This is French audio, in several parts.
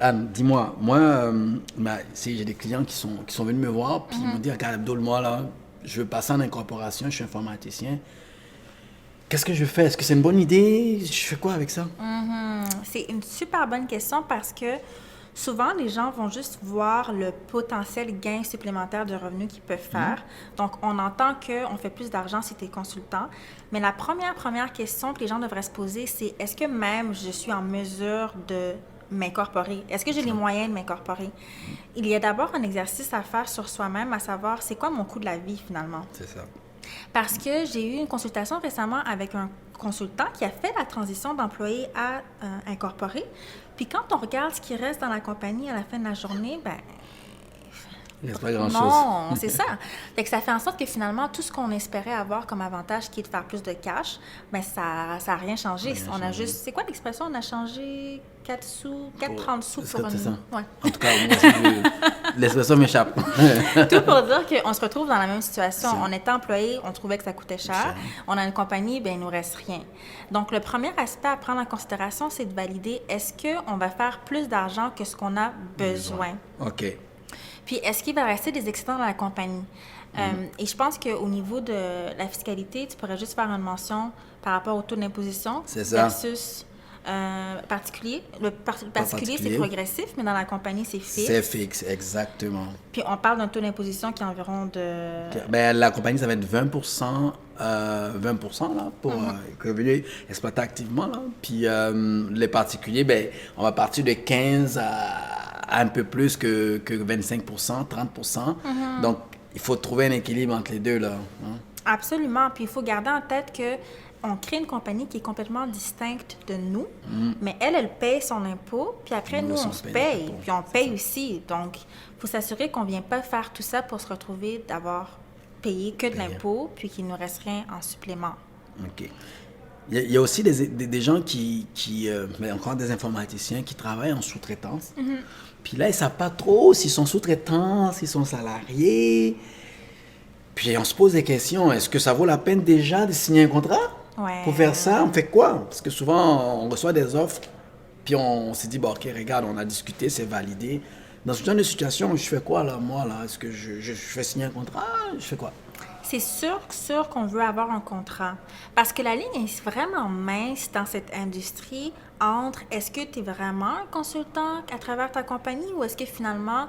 Anne, dis-moi, moi, j'ai des clients qui sont venus me voir, puis ils m'ont dit, regarde Abdul, moi, là, je veux passer en incorporation, je suis informaticien. Qu'est-ce que je fais? Est-ce que c'est une bonne idée? Je fais quoi avec ça? C'est une super bonne question parce que souvent, les gens vont juste voir le potentiel gain supplémentaire de revenus qu'ils peuvent faire. Donc, on entend qu'on fait plus d'argent si tu es consultant. Mais la première question que les gens devraient se poser, c'est est-ce que même je suis en mesure de m'incorporer? Est-ce que j'ai les moyens de m'incorporer? Il y a d'abord un exercice à faire sur soi-même, à savoir c'est quoi mon coût de la vie finalement. C'est ça. Parce que j'ai eu une consultation récemment avec un consultant qui a fait la transition d'employé à incorporé. Puis quand on regarde ce qui reste dans la compagnie à la fin de la journée, ben Il reste pas grand-chose. non, c'est ça. Fait que ça fait en sorte que finalement, tout ce qu'on espérait avoir comme avantage, qui est de faire plus de cash, ben ça a rien changé. Rien On a changé. juste, c'est quoi l'expression? On a changé 4 sous, 4,30 sous Est-ce pour que c'est ça? Ouais. En tout cas, moi aussi, l'expression m'échappe. Tout pour dire qu'on se retrouve dans la même situation. C'est- On était employé, on trouvait que ça coûtait cher. Cher. On a une compagnie, ben il nous reste rien. Donc, le premier aspect à prendre en considération, c'est de valider est-ce qu'on va faire plus d'argent que ce qu'on a besoin. OK. Puis, est-ce qu'il va rester des excédents dans la compagnie? Et je pense qu'au niveau de la fiscalité, tu pourrais juste faire une mention par rapport au taux d'imposition C'est ça. versus particulier. Le particulier, c'est particulier. progressif, mais dans la compagnie, c'est fixe. C'est fixe, exactement. Puis, on parle d'un taux d'imposition qui est environ de... Ben, la compagnie, ça va être 20%, 20% là, pour revenus exploités activement. Là. Puis les particuliers, ben, on va partir de 15 à un peu plus que 25%, 30%. Donc, il faut trouver un équilibre entre les deux. Là, hein. Absolument. Puis il faut garder en tête que on crée une compagnie qui est complètement distincte de nous, mais elle paye son impôt, puis après, nous, aussi, on on se paye paye, notre impôt. puis on paye aussi. Donc, il faut s'assurer qu'on ne vient pas faire tout ça pour se retrouver d'avoir payé que de l'impôt, puis qu'il ne nous reste rien en supplément. OK. Il y a aussi des gens mais encore des informaticiens qui travaillent en sous-traitance. Puis là, ils ne savent pas trop s'ils sont sous-traitants, s'ils sont salariés. Puis on se pose des questions. Est-ce que ça vaut la peine déjà de signer un contrat? Ouais. Pour faire ça, on fait quoi? Parce que souvent, on reçoit des offres, puis on s'est dit, bon, OK, regarde, on a discuté, c'est validé. Dans ce genre de situation, je fais quoi, là, moi, là? Est-ce que je fais signer un contrat? Je fais quoi? C'est sûr qu'on veut avoir un contrat. Parce que la ligne est vraiment mince dans cette industrie entre est-ce que tu es vraiment un consultant à travers ta compagnie ou est-ce que finalement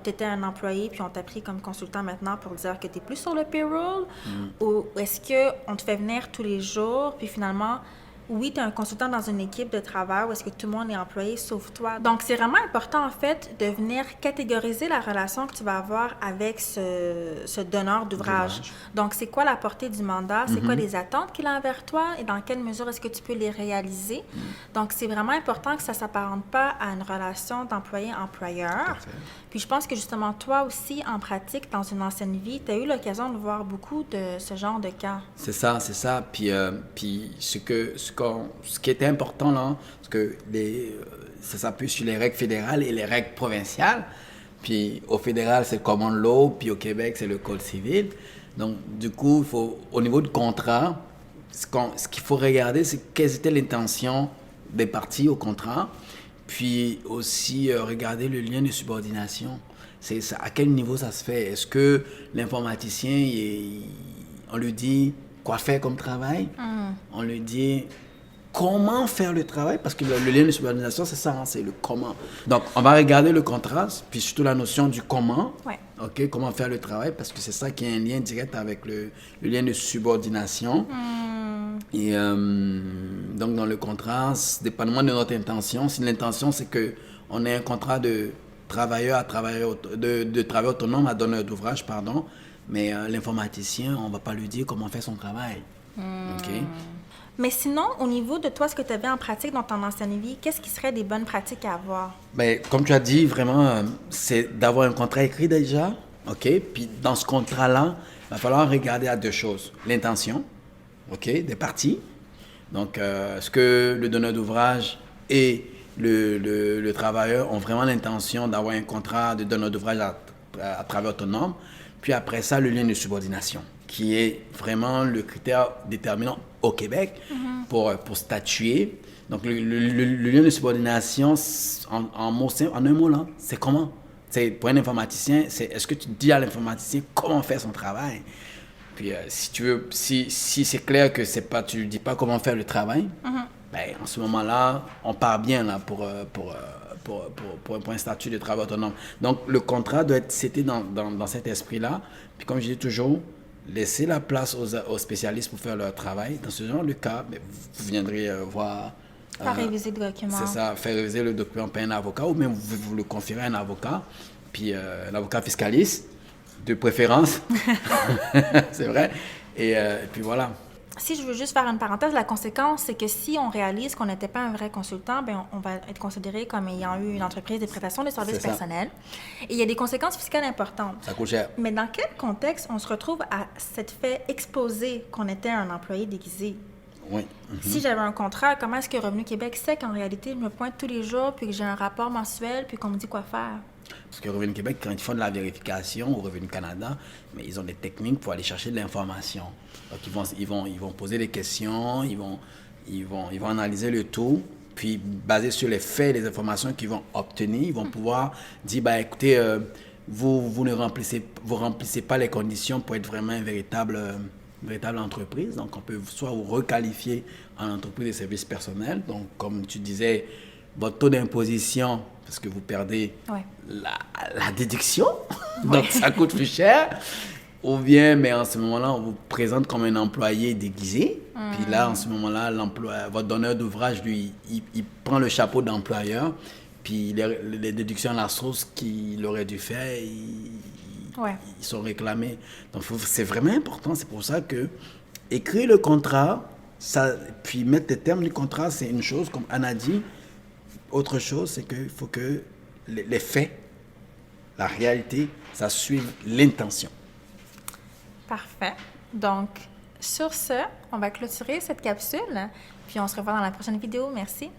tu étais un employé puis on t'a pris comme consultant maintenant pour dire que tu es plus sur le payroll ou est-ce qu'on te fait venir tous les jours puis finalement oui, tu es un consultant dans une équipe de travail où est-ce que tout le monde est employé sauf toi. Donc, c'est vraiment important, en fait, de venir catégoriser la relation que tu vas avoir avec ce donneur d'ouvrage. Donc, c'est quoi la portée du mandat? C'est quoi les attentes qu'il a envers toi? Et dans quelle mesure est-ce que tu peux les réaliser? Donc, c'est vraiment important que ça ne s'apparente pas à une relation d'employé-employeur. Puis, je pense que, justement, toi aussi, en pratique, dans une ancienne vie, tu as eu l'occasion de voir beaucoup de ce genre de cas. C'est ça, c'est ça. Puis ce qui était important là, parce que ça s'appuie sur les règles fédérales et les règles provinciales. Puis au fédéral, c'est le common law, puis au Québec, c'est le code civil. Donc du coup, au niveau du contrat, ce qu'il faut regarder, c'est quelles étaient les intentions des parties au contrat. Puis aussi regarder le lien de subordination. À quel niveau ça se fait? Est-ce que l'informaticien, on lui dit quoi faire comme travail? On lui dit comment faire le travail? Parce que le lien de subordination, c'est ça, hein, c'est le comment. Donc, on va regarder le contrat, puis surtout la notion du comment. Ouais. OK, comment faire le travail, parce que c'est ça qui a un lien direct avec le lien de subordination. Et donc, dans le contrat, dépendamment de notre intention, si l'intention, c'est qu'on ait un contrat de travailleur à travailleur, de travailleur autonome à donneur d'ouvrage, pardon, mais l'informaticien, on ne va pas lui dire comment faire son travail. OK? Mais sinon, au niveau de toi, ce que tu avais en pratique dans ton ancienne vie, qu'est-ce qui serait des bonnes pratiques à avoir? Ben, comme tu as dit, vraiment, c'est d'avoir un contrat écrit déjà. OK? Puis dans ce contrat-là, il va falloir regarder à deux choses. L'intention, OK, des parties. Donc, est-ce que le donneur d'ouvrage et le travailleur ont vraiment l'intention d'avoir un contrat de donneur d'ouvrage à travail autonome? Puis après ça, le lien de subordination, qui est vraiment le critère déterminant au Québec pour statuer Donc, le lien de subordination, en un mot, là, c'est comment? C'est, pour un informaticien, c'est est-ce que tu dis à l'informaticien comment faire son travail? Puis, si tu veux, si c'est clair que c'est pas, tu ne dis pas comment faire le travail, ben, en ce moment-là, on part bien là, pour un statut de travail autonome. Donc, le contrat doit être cité dans cet esprit-là. Puis, comme je dis toujours, laisser la place aux spécialistes pour faire leur travail. Dans ce genre de cas, ben, vous viendrez voir... Faire réviser le document. C'est ça, faire réviser le document par un avocat ou même vous le confierez à un avocat, puis un avocat fiscaliste, de préférence. C'est vrai. Et puis voilà. Si je veux juste faire une parenthèse, la conséquence, c'est que si on réalise qu'on n'était pas un vrai consultant, ben on va être considéré comme ayant eu une entreprise de prestation de services personnels. Et il y a des conséquences fiscales importantes. Ça coûte cher. Mais dans quel contexte on se retrouve à s'être fait exposer qu'on était un employé déguisé? Oui. Si j'avais un contrat, comment est-ce que Revenu Québec sait qu'en réalité, je me pointe tous les jours, puis que j'ai un rapport mensuel, puis qu'on me dit quoi faire? Parce que Revenu Québec, quand ils font de la vérification au Revenu Canada, mais ils ont des techniques pour aller chercher de l'information. Donc, ils vont poser des questions, ils vont analyser le tout, puis basé sur les faits et les informations qu'ils vont obtenir, ils vont pouvoir dire, ben, écoutez, vous ne remplissez pas les conditions pour être vraiment une véritable entreprise. Donc, on peut soit vous requalifier en entreprise de services personnels. Donc, comme tu disais, votre taux d'imposition, parce que vous perdez la déduction, donc ça coûte plus cher. Ou bien, mais en ce moment-là, on vous présente comme un employé déguisé. Puis là, en ce moment-là, votre donneur d'ouvrage, lui, il prend le chapeau d'employeur. Puis les déductions à la source qu'il aurait dû faire, ils sont réclamés. Donc, c'est vraiment important. C'est pour ça que écrire le contrat, puis mettre les termes du contrat, c'est une chose, comme Anna dit. Autre chose, c'est qu'il faut que les faits, la réalité, ça suive l'intention. Parfait. Donc, sur ce, on va clôturer cette capsule, puis on se revoit dans la prochaine vidéo. Merci.